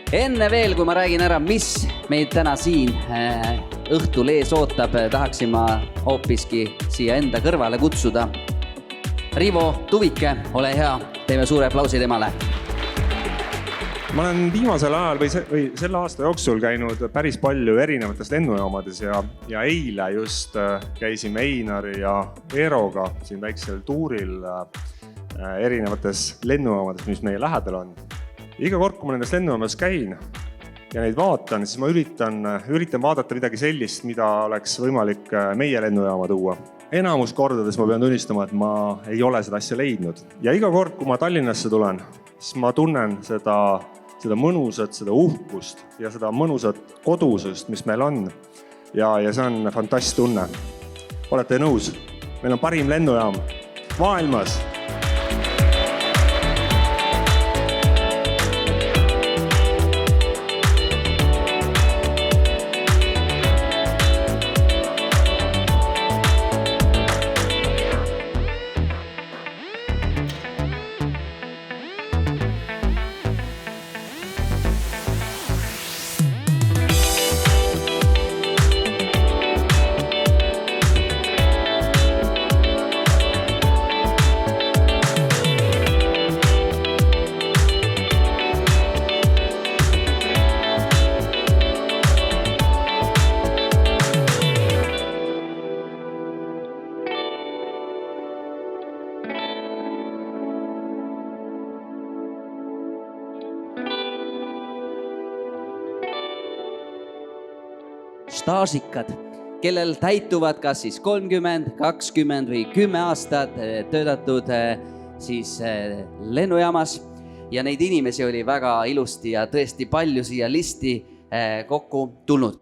Enne veel, kui ma räägin ära, mis meid täna siin õhtul ees ootab, tahaksin ma hoopiski siia enda kõrvale kutsuda. Rivo Tuvike, ole hea, teeme suure aplausi temale. Ma olen viimasel ajal või selle aasta jooksul käinud päris palju erinevates lennujaamades ja eile just käisime Einari ja Eeroga siin väiksel tuuril erinevates lennujaamades, mis meie lähedal on. Iga kord, kui ma nendes lennujaamas käin ja neid vaatan, siis ma üritan vaadata midagi sellist, mida oleks võimalik meie lennujaama tuua. Enamus kordades ma pean tunnistama, et ma ei ole seda asja leidnud. Ja iga kord, kui ma Tallinnasse tulen, siis ma tunnen seda mõnusat, seda uhkust ja seda mõnusat kodusust, mis meil on. Ja see on fantast tunne. Olete nõus? Meil on parim lennujaam maailmas. Staažikad, kellel täituvad kas siis 30, 20 või 10 aastat töötatud siis lennujaamas ja neid inimesi oli väga ilusti ja tõesti palju siia listi kokku tulnud.